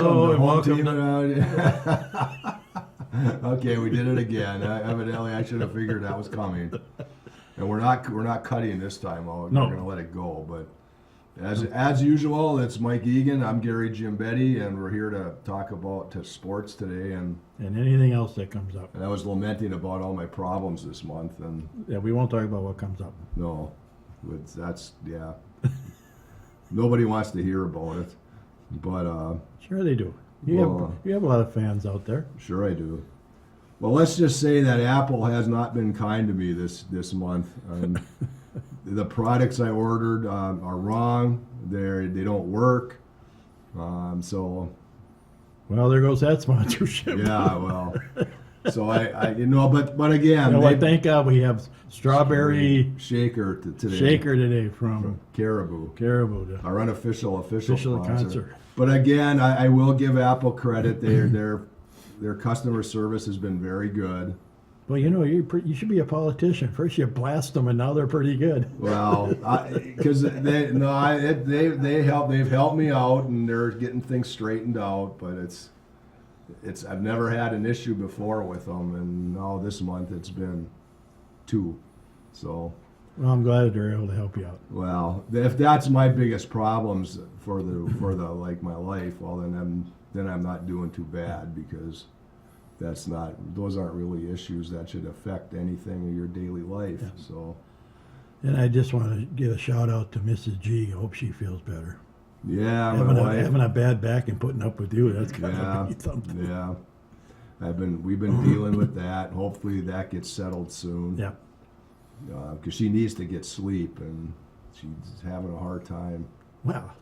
Hello, the and home welcome team. Okay, we did it again. Evidently, I should have figured that was coming. And we're not cutting this time out. No. We're gonna let it go. But as usual, it's Mike Egan. I'm Gary Giambetti, and we're here to talk about sports today. And anything else that comes up. I was lamenting about all my problems this month, and Yeah, we won't talk about what comes up. no, that's yeah. Nobody wants to hear about it, but Sure they do. Well, You have a lot of fans out there. sure I do. Well, let's just say that Apple has not been kind to me this month. The products I ordered are wrong. They don't work. So Well, there goes that sponsorship. yeah, well, so I but again, You know what? they- Thank God we have strawberry shaker today. shaker today from Caribou, Caribou. our unofficial Official sponsor. concert. But again, I will give Apple credit. Their customer service has been very good. Well, you know, you should be a politician. First you blast them, and now they're pretty good. Well, because they've helped me out, and they're getting things straightened out. But it's I've never had an issue before with them, and now this month it's been two. So, Well, I'm glad they're able to help you out. well, if that's my biggest problems for the like my life, well then I'm not doing too bad, because those aren't really issues that should affect anything in your daily life. Yeah. So And I just want to give a shout out to Mrs. G. Hope she feels better. yeah, my Having wife. a bad back and putting up with you, that's got Yeah, to be something. yeah. We've been dealing with that. Hopefully that gets settled soon. Yeah. Because she needs to get sleep, and she's having a hard time. Well,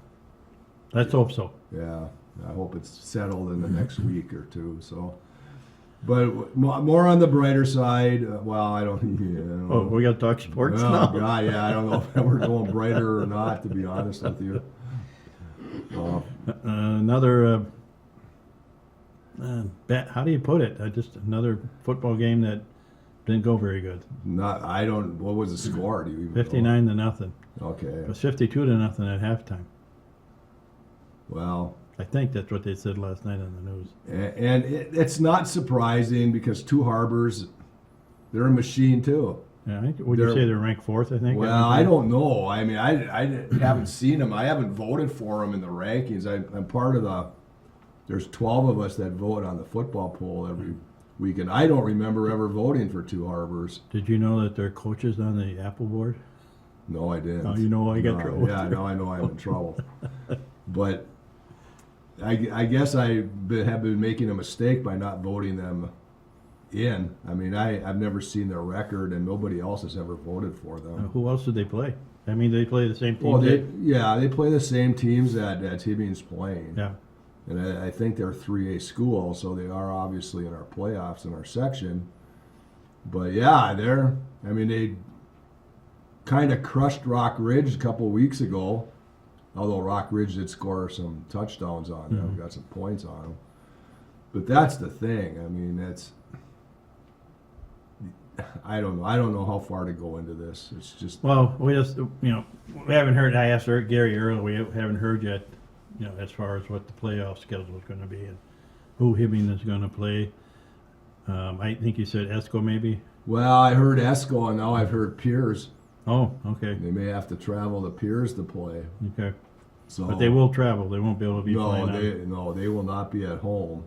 let's hope so. Yeah, I hope it's settled in the next week or two. So, but more on the brighter side. Well, I don't. Yeah, I don't Oh, know. we got to talk sports Oh now. God, yeah, I don't know if we're going brighter or not. To be honest with you. Another, how do you put it? Just another football game that didn't go very good. What was the score? Do you even know? 59-0. Okay. It was 52-0 at halftime. Well, I think that's what they said last night on the news. and it's not surprising, because Two Harbors, they're a machine too. Yeah, would you say they're ranked fourth? I think. Well, I don't know. I mean, I haven't seen them. I haven't voted for them in the rankings. I'm part of there's 12 of us that vote on the football poll every weekend. I don't remember ever voting for Two Harbors. Did you know that they're coaches on the Apple board? No, I didn't. Oh, you know I got No, trouble. Yeah, now I know I'm in trouble. But I guess have been making a mistake by not voting them in. I mean, I've never seen their record, and nobody else has ever voted for them. Who else did they play? I mean, they play the same team. Well, they play the same teams that Hibbing's playing. Yeah. And I think they're 3A school, so they are obviously in our playoffs in our section. But yeah, they kind of crushed Rock Ridge a couple of weeks ago. Although Rock Ridge did score some touchdowns on them, got some points on them. But that's the thing. I mean, I don't know. I don't know how far to go into this. It's just. Well, we haven't heard. I asked Gary earlier. We haven't heard yet, as far as what the playoff schedule is going to be and who Hibbing is going to play. I think you said Esco maybe. Well, I heard Esco, and now I've heard Piers. Oh, okay. They may have to travel to Piers to play. Okay. So, But they will travel. They won't be able to be playing. They will not be at home.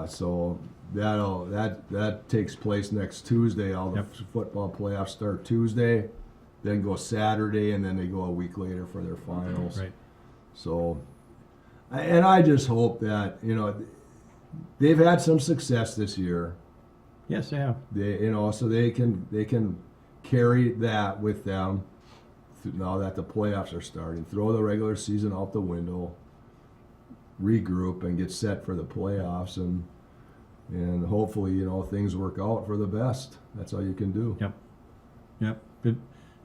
So that takes place next Tuesday. All the football playoffs start Tuesday, then go Saturday, and then they go a week later for their finals. Right. So, and I just hope that they've had some success this year. Yes, they have. So they can carry that with them now that the playoffs are starting. Throw the regular season out the window, regroup, and get set for the playoffs, and hopefully things work out for the best. That's all you can do. Yep. But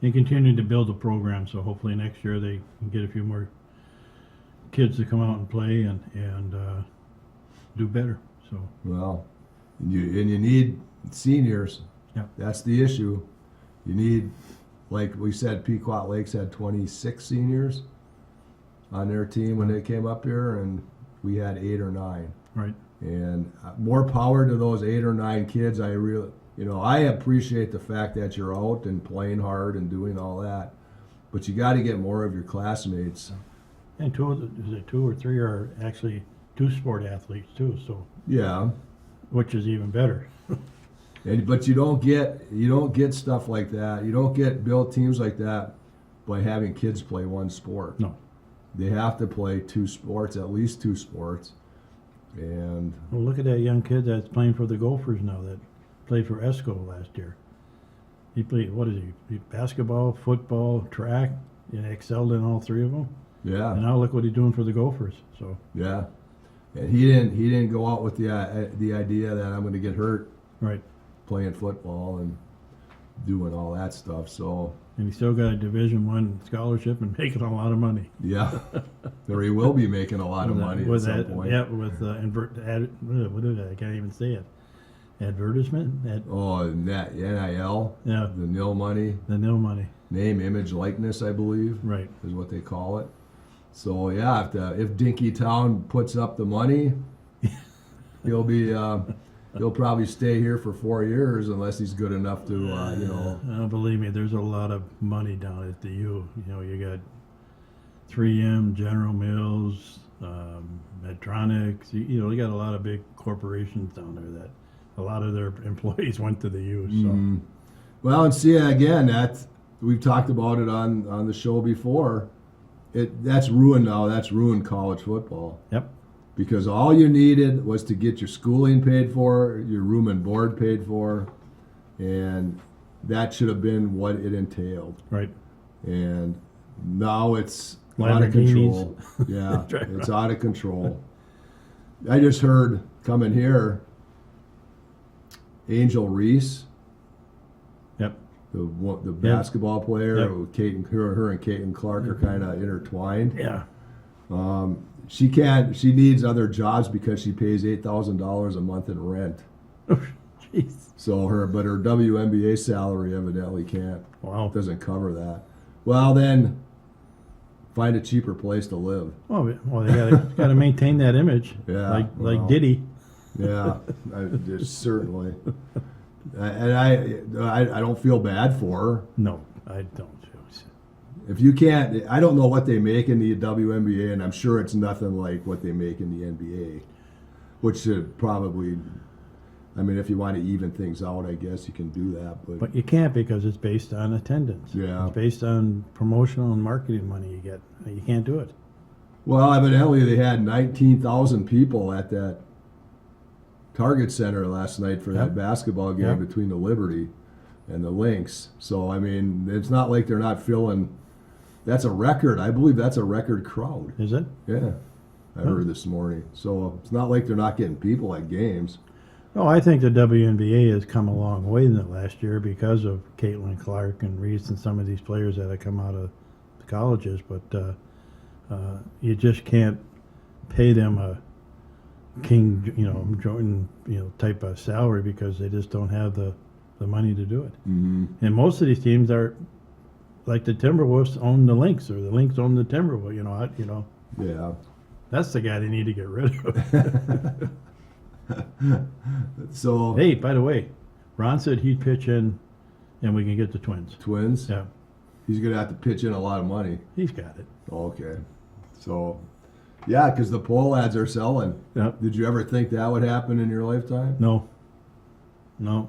they continue to build a program, so hopefully next year they can get a few more kids to come out and play and do better. So. Well, you need seniors. Yep. That's the issue. You need, like we said, Pequot Lakes had 26 seniors on their team when they came up here, and we had 8 or 9. Right. And more power to those 8 or 9 kids. I appreciate the fact that you're out and playing hard and doing all that, but you got to get more of your classmates. And 2 or 3 are actually 2-sport athletes too. So Yeah, which is even better. but you don't get stuff like that. You don't build teams like that by having kids play one sport. No. They have to play 2 sports, at least 2 sports. And Well, look at that young kid that's playing for the Gophers now that played for ESCO last year. He played, what is he? Basketball, football, track, and excelled in all 3 of them. yeah, And now look what he's doing for the Gophers. So yeah. And he didn't go out with the idea that I'm going to get hurt right, playing football and doing all that stuff. So and he still got a Division I scholarship and making a lot of money. yeah, or he will be making a lot of money at some point. Yeah, with what is that? I can't even say it. Advertisement. Oh, and that NIL, Yeah, the nil money, the nil money. name, image, likeness, I believe, Right. is what they call it. So yeah, if Dinkytown puts up the money, he'll probably stay here for 4 years unless he's good enough to Believe me, there's a lot of money down at the U. You know, you got 3M, General Mills, Medtronic. You got a lot of big corporations down there that a lot of their employees went to the U. So Mhm. Well, and see again that we've talked about it on the show before. That's ruined now. That's ruined college football. yep, Because all you needed was to get your schooling paid for, your room and board paid for, and that should have been what it entailed. right. And now it's out of control. Yeah, it's out of control. I just heard coming here, Angel Reese, Yep. the basketball player, Yep. her and Caitlin Clark are kind of intertwined. Yeah. She needs other jobs because she pays $8,000 a month in rent. Oh, jeez. So her WNBA salary evidently Wow. doesn't cover that. Well, then find a cheaper place to live. Well, they got to maintain that image. Yeah, Like well. Diddy. Yeah, certainly. And I don't feel bad for her. No, I don't. If you can't, I don't know what they make in the WNBA, and I'm sure it's nothing like what they make in the NBA, which should probably, I mean, if you want to even things out, I guess you can do that. But you can't because it's based on attendance. Yeah. It's based on promotional and marketing money you get. You can't do it. Well, evidently they had 19,000 people at that Target Center last night for that Yep. basketball game Yep. between the Liberty and the Lynx. So, I mean, it's not like they're not filling. That's a record. I believe that's a record crowd. Is it? Yeah, I heard this morning. So it's not like they're not getting people at games. No, I think the WNBA has come a long way in the last year because of Caitlin Clark and Reese and some of these players that have come out of the colleges. But you just can't pay them a King, Jordan, type of salary because they just don't have the money to do it. Mm-hmm. And most of these teams are like the Timberwolves own the Lynx, or the Lynx own the Timberwolves. Yeah. That's the guy they need to get rid of. So Hey, by the way, Ron said he'd pitch in, and we can get the Twins. Twins. Yeah, He's gonna have to pitch in a lot of money. he's got it. Okay. So, yeah, because the pole ads are selling. Yep. Did you ever think that would happen in your lifetime? No,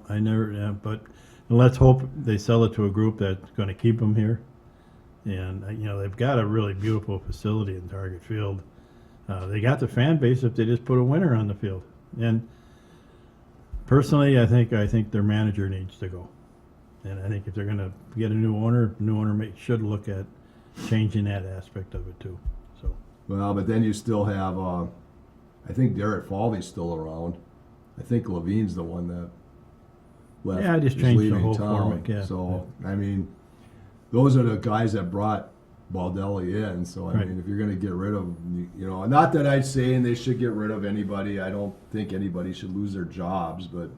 I never. Yeah, but let's hope they sell it to a group that's going to keep them here. And they've got a really beautiful facility in Target Field. They got the fan base if they just put a winner on the field. And personally, I think their manager needs to go. And I think if they're going to get a new owner should look at changing that aspect of it too. So Well, but then you still have, I think Derek Falvey's still around. I think Levine's the one that left. Yeah, I just is changed the leaving whole town. format, yeah. So, I mean, those are the guys that brought Baldelli in. So, I Right. mean, if you're going to get rid of, not that I'm saying they should get rid of anybody. I don't think anybody should lose their jobs. But,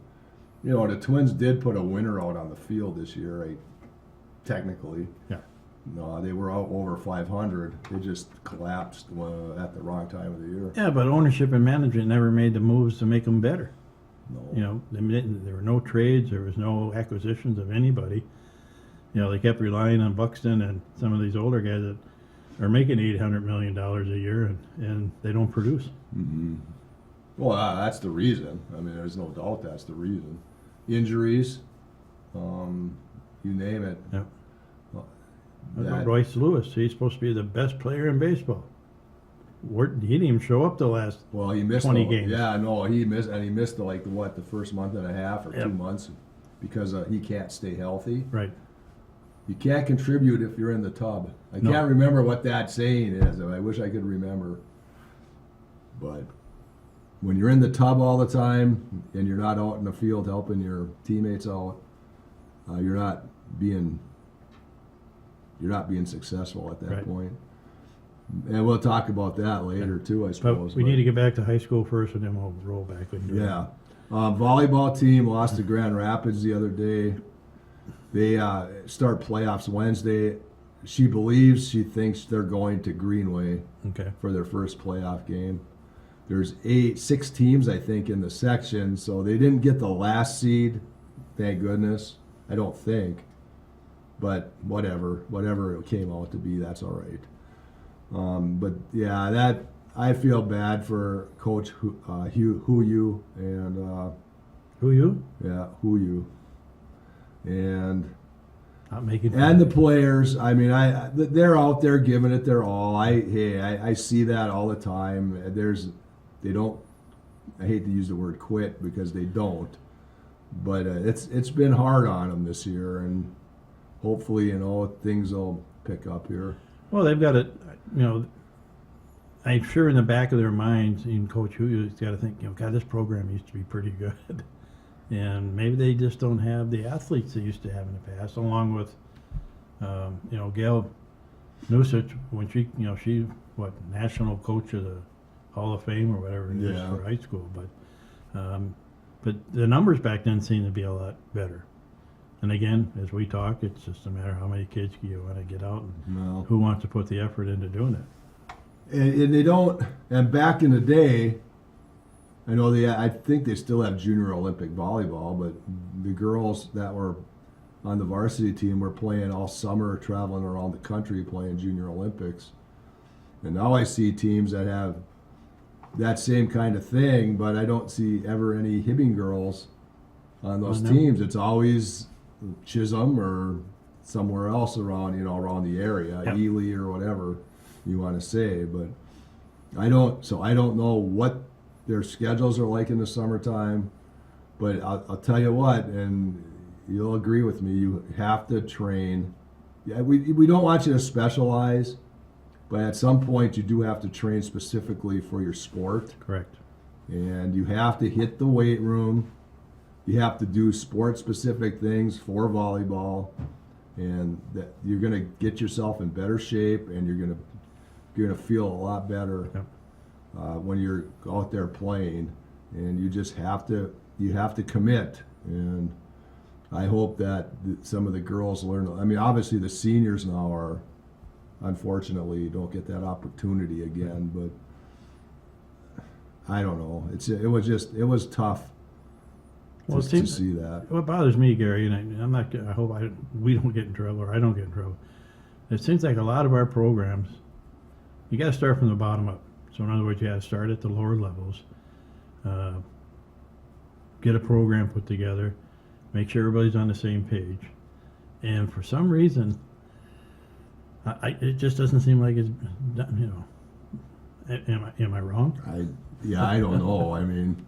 the Twins did put a winner out on the field this year, right? Technically. yeah, No, they were out over 500. They just collapsed at the wrong time of the year. Yeah, but ownership and management never made the moves to make them better. No. You know, there were no trades, there was no acquisitions of anybody. You know, they kept relying on Buxton and some of these older guys that are making $800 million a year, and they don't produce. Mm-hmm. Well, that's the reason. I mean, there's no doubt that's the reason. Injuries, you name it. Yep. That- Royce Lewis, he's supposed to be the best player in baseball. He didn't even show up the last. Well, he missed 20 games. Yeah, no, he missed the first month and a half or Yep. 2 months because he can't stay healthy. Right. You can't contribute if you're in the tub. I No. can't remember what that saying is. I wish I could remember. But when you're in the tub all the time and you're not out in the field helping your teammates out, you're not being successful at that Right. point. And we'll talk about that later too, I suppose. But we need to get back to high school first, and then we'll roll back. Yeah. Volleyball team lost to Grand Rapids the other day. They start playoffs Wednesday. She thinks they're going to Greenway Okay. for their first playoff game. There's 6 teams, I think, in the section, so they didn't get the last seed, thank goodness. I don't think. But whatever it came out to be, that's all right. But yeah, I feel bad for Coach Huyu and Who you? Huyu and Not making. and the players. I mean, they're out there giving it their all. I see that all the time. They don't. I hate to use the word quit because they don't. But it's been hard on them this year, and hopefully, things will pick up here. Well, they've got it. You know, I'm sure in the back of their minds, even Coach Huyu's got to think, God, this program used to be pretty good, and maybe they just don't have the athletes they used to have in the past. Along with, Gail Nusich, when she national coach of the Hall of Fame or whatever it is Yeah. for high school, but the numbers back then seemed to be a lot better. And again, as we talk, it's just a matter of how many kids you want to get out and No. who wants to put the effort into doing it. And they don't. And back in the day, I think they still have junior Olympic volleyball, but the girls that were on the varsity team were playing all summer, traveling around the country playing junior Olympics. And now I see teams that have that same kind of thing, but I don't see ever any Hibbing girls on those no. teams. It's always Chisholm or somewhere else around the area, Yep. Ely or whatever you want to say. But I don't know what their schedules are like in the summertime. But I'll tell you what, and you'll agree with me, you have to train. Yeah, we don't want you to specialize, but at some point you do have to train specifically for your sport. Correct. And you have to hit the weight room. You have to do sport-specific things for volleyball, and that you're going to get yourself in better shape, and you're going to feel a lot better Yep. when you're out there playing. And you just have to commit. And I hope that some of the girls learn. I mean, obviously the seniors now unfortunately don't get that opportunity again. But I don't know. It was tough. Well, it to seems, see that. what bothers me, Gary, and I'm not. I hope we don't get in trouble, or I don't get in trouble. It seems like a lot of our programs, you got to start from the bottom up. So in other words, you got to start at the lower levels, get a program put together, make sure everybody's on the same page, and for some reason, it just doesn't seem like it's. Am I wrong? I don't know. I mean,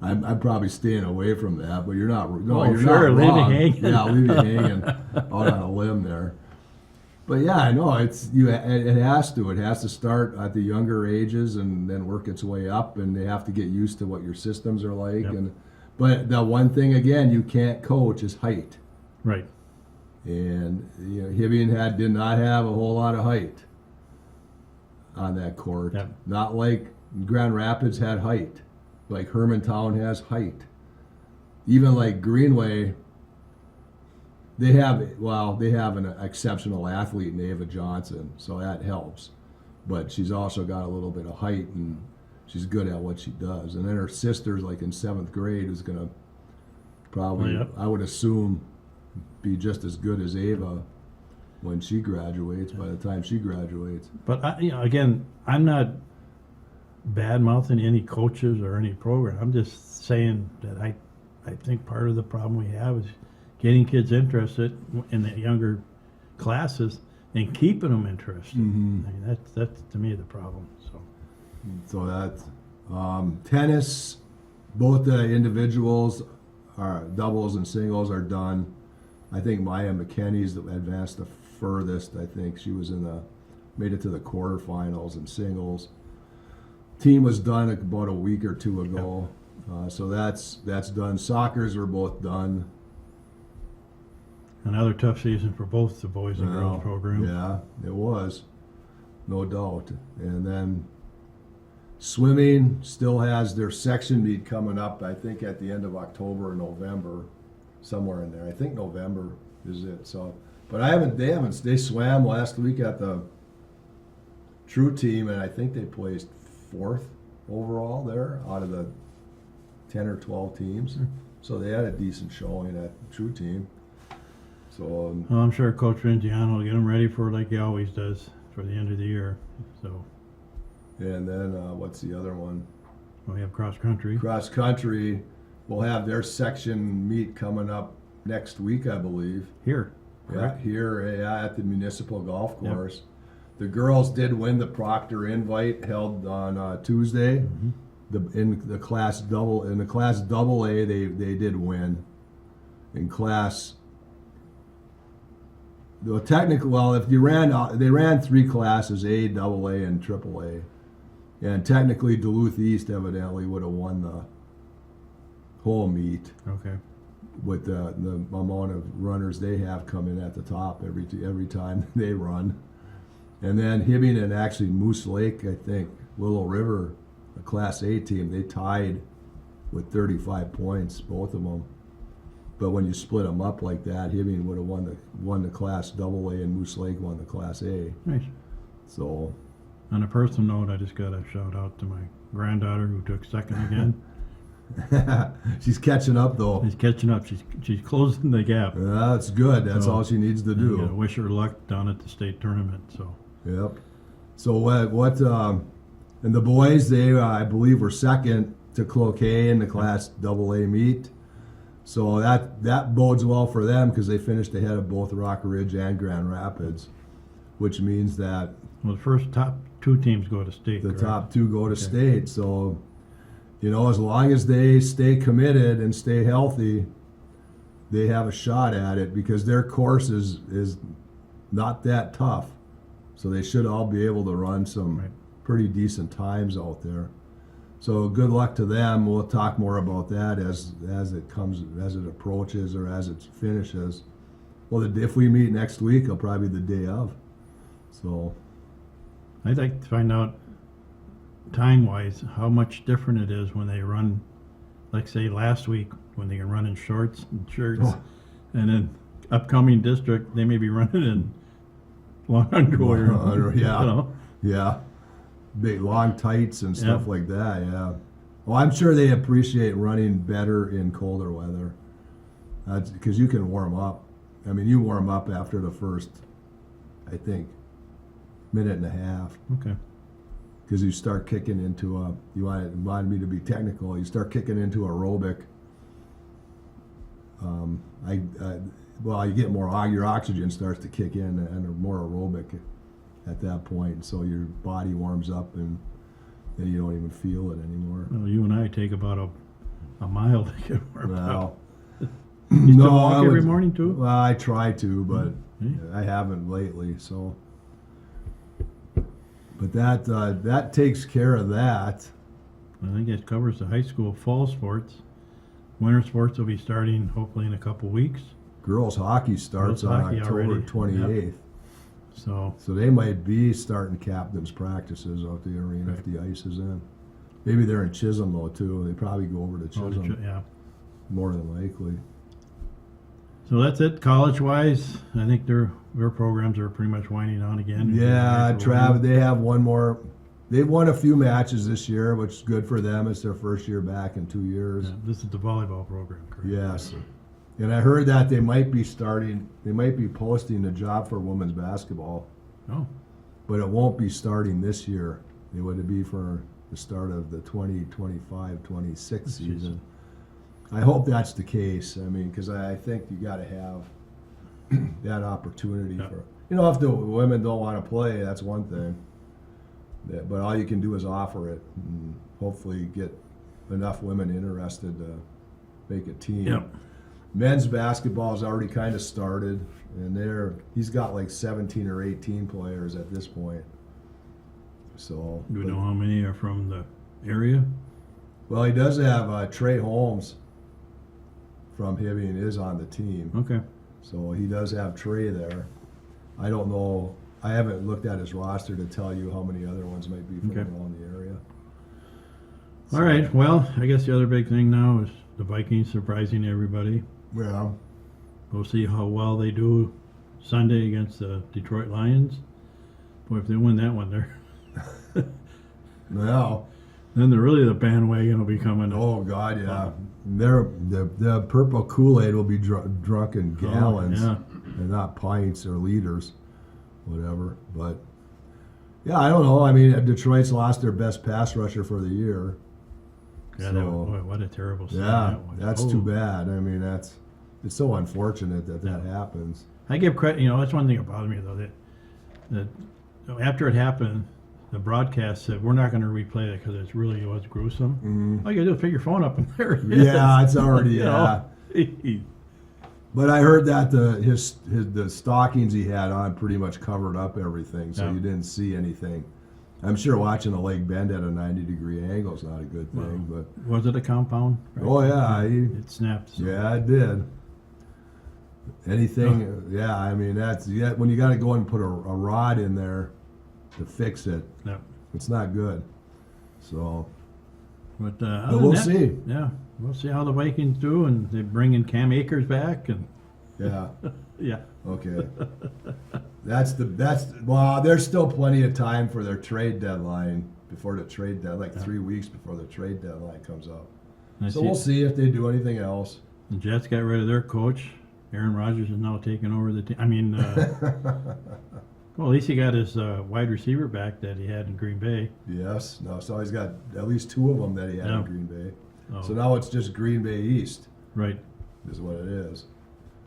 I'm probably staying away from that, but you're not. No, Oh, you're sure, not leave wrong. me hanging. Yeah, leave you hanging out on a limb there. But yeah, I know it has to. It has to start at the younger ages and then work its way up, and they have to get used to what your systems are like. Yep. But the one thing again you can't coach is height. Right. And Hibbing did not have a whole lot of height on that court. Yep. Not like Grand Rapids had height, like Hermantown has height. Even like Greenway, they have an exceptional athlete in Ava Johnson, so that helps. But she's also got a little bit of height, and she's good at what she does. And then her sister's like in 7th grade is gonna probably, I would assume, be just as good as Ava when she graduates. By the time she graduates, But again, I'm not bad mouthing any coaches or any program. I'm just saying that I think part of the problem we have is getting kids interested in the younger classes and keeping them interested. Mhm. I mean, that's to me the problem. so that tennis, both the individuals, are doubles and singles are done. I think Maya McKenney's advanced the furthest. I think she was made it to the quarterfinals in singles. Team was done about a week or two ago, so that's done. Soccer's are both done. Another tough season for both the boys and girls program. Yeah, it was, no doubt. And then swimming still has their section meet coming up. I think at the end of October or November, somewhere in there. I think November is it. So, but they swam last week at the True Team, and I think they placed 4th overall there out of the 10 or 12 teams. So they had a decent showing at True Team. So Well, I'm sure Coach Vinciano will get them ready for like he always does for the end of the year. So and then what's the other one? we have cross country. Cross country will have their section meet coming up next week, I believe. Here. Yeah, correct? here at the municipal golf course. The girls did win the Proctor invite held on Tuesday. Mhm. In the class double A, they did win. In class, the technical, well, if you they ran 3 classes, A, double A, and triple A, and technically Duluth East evidently would have won the whole meet Okay. with the amount of runners they have coming at the top every time they run. And then Hibbing and actually Moose Lake, I think, Willow River, the Class A team, they tied with 35 points, both of them. But when you split them up like that, Hibbing would have won the Class Double A, and Moose Lake won the Class A. Nice. So, On a personal note, I just got a shout out to my granddaughter who took second again. she's catching up though. She's catching up. She's closing the gap. That's good. That's So, all she needs to I gotta do. wish her luck down at the state tournament. So Yep. So and the boys, they I believe were second to Cloquet in the Class Double A meet. So that bodes well for them because they finished ahead of both Rock Ridge and Grand Rapids, which means that well, the first top 2 teams go to state. the correct? top 2 go to state. So, as long as they stay committed and stay healthy, they have a shot at it because their course is not that tough. So they should all be able to run some Right. pretty decent times out there. So good luck to them. We'll talk more about that as it approaches or as it finishes. Well, if we meet next week, it'll probably be the day of. So I'd like to find out time-wise how much different it is when they run, like say last week when they can run in shorts and shirts, and then upcoming district they may be running in long underwear. Yeah. Yeah, big long tights and stuff like that. Yeah. Well, I'm sure they appreciate running better in colder weather. That's because you can warm up. I mean, you warm up after the first, I think, minute and a half. Okay. Because you start kicking into you wanted me to be technical, you start kicking into aerobic. You get more, your oxygen starts to kick in and more aerobic at that point. So your body warms up and then you don't even feel it anymore. Well, you and I take about a mile to get warmed up. Well, You still no, walk I every would- morning too? Well, I try to, but Hmm. I haven't lately. So, but that takes care of that. I think it covers the high school fall sports. Winter sports will be starting hopefully in a couple weeks. Girls hockey starts Girls on hockey October already. 28th. So So they might be starting captain's practices out the arena if the ice is in. Maybe they're in Chisholm though too. They probably go over to Chisholm yeah. more than likely. So that's it. College-wise, I think their programs are pretty much winding down again. Yeah, Trav, they have one more. They've won a few matches this year, which is good for them. It's their first year back in 2 years. Yeah, this is the volleyball program, correct? Yes. And I heard that they might be posting the job for women's basketball, Oh, but it won't be starting this year. It would be for the start of the 2025-26 season. I hope that's the case. I mean, because I think you got to have that opportunity Yeah. for, if the women don't want to play, that's one thing. But all you can do is offer it and hopefully get enough women interested to make a team. Yep. Men's basketball has already kind of started, and he's got like 17 or 18 players at this point. So Do we know how many are from the area? well, he does have Trey Holmes from Hibbing is on the team, Okay. so he does have Trey there. I don't know. I haven't looked at his roster to tell you how many other ones might be from Okay. around the area. All right. Well, I guess the other big thing now is the Vikings surprising everybody. Yeah. We'll see how well they do Sunday against the Detroit Lions. Boy, if they win that one, Now, then the bandwagon will be coming. oh God, yeah. The purple Kool-Aid will be drunk in gallons, yeah. and not pints or liters, whatever. But yeah, I don't know. I mean, Detroit's lost their best pass rusher for the year. Yeah, So, boy, what a terrible sign yeah, that was. that's Oh. too bad. I mean, it's so unfortunate that happens. I give credit. That's one thing that bothered me though. That after it happened, the broadcast said we're not going to replay it because it really was gruesome. Mhm. All you got to do is pick your phone up and there it is. Yeah, it's already You yeah. know? But I heard that the stockings he had on pretty much covered up everything, so Yeah. you didn't see anything. I'm sure watching the leg bend at a 90-degree angle is not a good thing, but Was it a compound? Right? oh yeah, It snapped. So. yeah, it did. Anything, yeah. I mean, when you got to go and put a rod in there to fix it. Yep. It's not good. So, But, but other we'll than that, see. Yeah, we'll see how the Vikings do, and they bring in Cam Akers back, and Yeah. yeah, Okay. Well, there's still plenty of time for their trade deadline before the trade deadline, like 3 weeks before the trade deadline comes up. I So we'll see if they do anything else. The Jets got rid of their coach. Aaron Rodgers is now taking over the team. I mean, well, at least he got his wide receiver back that he had in Green Bay. Yes. No. So he's got at least 2 of them that he had Yeah. in Green Bay. Oh, So now it's just Green Bay East right. is what it is.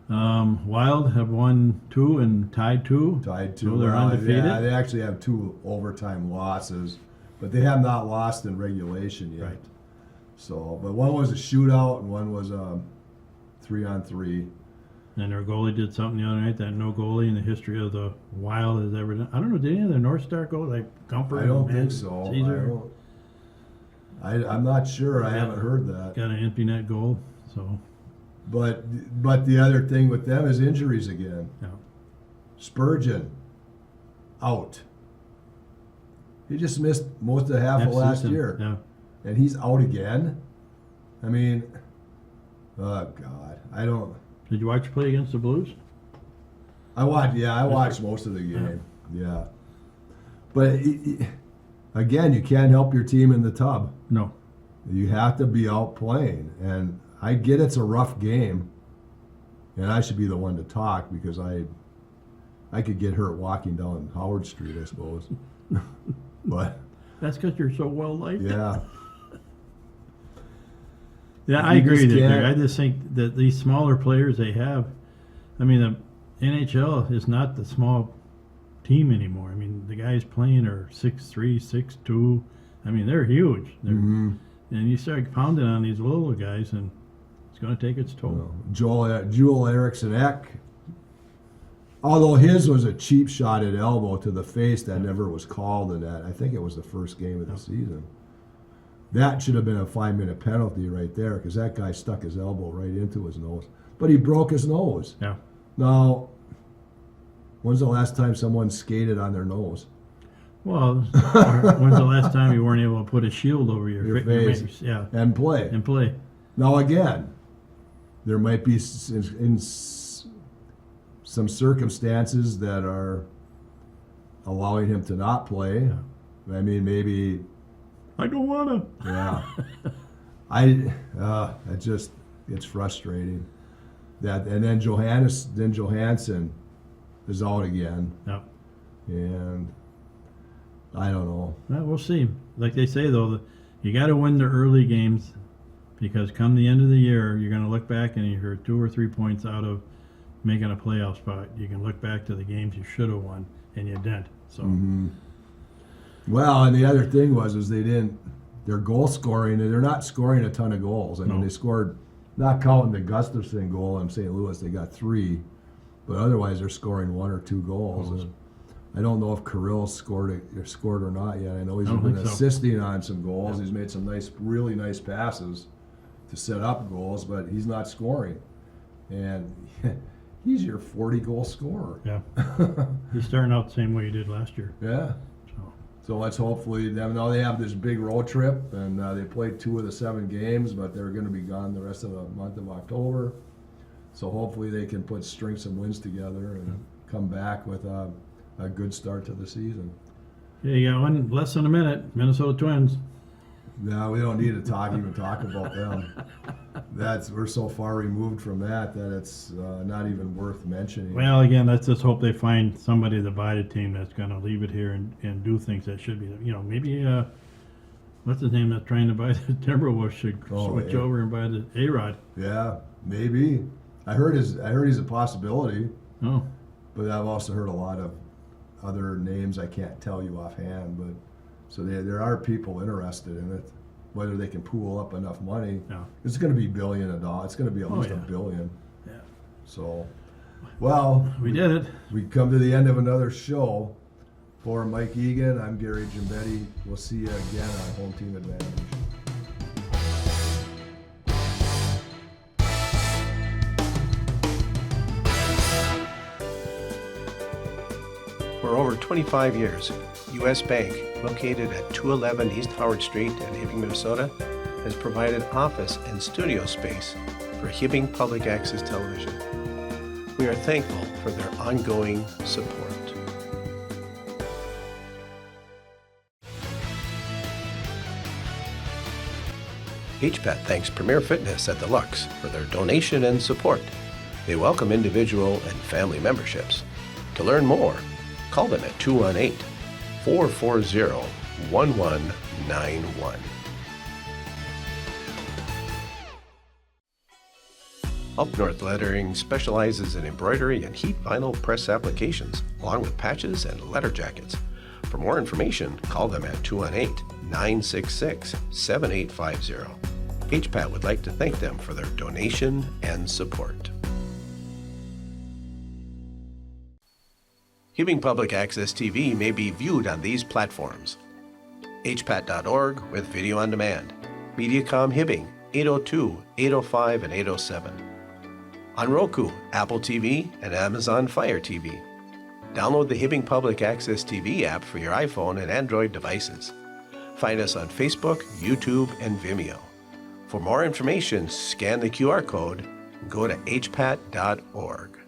Wild have won 2 and tied 2. Tied to. So they're undefeated? Yeah, they actually have 2 overtime losses, but they have not lost in regulation yet. Right. So, but one was a shootout and one was 3-on-3. And their goalie did something the other night that no goalie in the history of the Wild has ever done. I don't know, did any of the North Star go like Gumper? I don't and think so. Caesar I'm not sure. I haven't heard that. got an empty net goal. So, But the other thing with them is injuries again. yeah. Spurgeon out. He just missed most of half of Next last season, year, Yeah. and he's out again. I mean, oh God, I don't. Did you watch you play against the Blues? I watched most of the game. Yeah, but again, you can't help your team in the tub. No. You have to be out playing, and I get it's a rough game, and I should be the one to talk because I could get hurt walking down Howard Street, I suppose. But That's because you're so well liked. yeah, Yeah, If I you agree just with you there. can't- I just think that these smaller players they have, I mean, the NHL is not the small team anymore. I mean, the guys playing are 6'3", 6'2". I mean, they're huge. mm-hmm. And you start pounding on these little guys, and it's going to take its toll. Joel Eriksson Ek. Although his was a cheap shot at elbow to the face that never was called in that. I think it was the first game of the season. That should have been a 5-minute penalty right there because that guy stuck his elbow right into his nose. But he broke his nose. Yeah. Now, when's the last time someone skated on their nose? Well, when's the last time you weren't able to put a shield over your face. Yeah, And play. and play. Now again, there might be in some circumstances that are allowing him to not play. I mean, maybe, I don't wanna. yeah. It just, it's frustrating. And then Johansson is out again. Yep. And I don't know. Well, we'll see. Like they say though, you got to win the early games, because come the end of the year, you're going to look back and you're 2 or 3 points out of making a playoff spot. You can look back to the games you should have won and you didn't. So. Mm-hmm. Well, and the other thing is their goal scoring, they're not scoring a ton of goals. I mean, they scored, not counting the Gustafson goal in St. Louis, they got 3, but otherwise they're scoring 1 or 2 goals. And I don't know if Kirill scored or not yet. I know he's been assisting on some goals. He's made some really nice passes to set up goals, but he's not scoring. And he's your 40-goal scorer. Yeah. He's starting out the same way he did last year. Yeah. So let's hopefully, now they have this big road trip, and they played 2 of the 7 games, but they're going to be gone the rest of the month of October. So hopefully they can string some wins together and come back with a good start to the season. Yeah, you got less than a minute. Minnesota Twins. No, we don't need to even talk about them. We're so far removed from that it's not even worth mentioning. Well, again, let's just hope they find somebody to buy the team that's going to leave it here and do things that should be. Maybe what's his name that's trying to buy the Timberwolves should switch over and buy the A-Rod. Yeah, maybe. I heard he's a possibility. Oh. But I've also heard a lot of other names I can't tell you offhand. But so there are people interested in it. Whether they can pool up enough money, it's going to be $1 billion. It's going to be at least $1 billion. Yeah. So, well, we did it. We come to the end of another show. For Mike Egan, I'm Gary Gimbetti. We'll see you again on Home Team Advantage. For over 25 years, U.S. Bank, located at 211 East Howard Street in Hibbing, Minnesota, has provided office and studio space for Hibbing Public Access Television. We are thankful for their ongoing support. HPAT thanks Premier Fitness at the Lux for their donation and support. They welcome individual and family memberships. To learn more, call them at 218-440-1191. Up North Lettering specializes in embroidery and heat vinyl press applications, along with patches and letter jackets. For more information, call them at 218-966-7850. HPAT would like to thank them for their donation and support. Hibbing Public Access TV may be viewed on these platforms: hpat.org with video on demand, Mediacom Hibbing 802, 805, and 807. On Roku, Apple TV, and Amazon Fire TV. Download the Hibbing Public Access TV app for your iPhone and Android devices. Find us on Facebook, YouTube, and Vimeo. For more information, scan the QR code and go to hpat.org.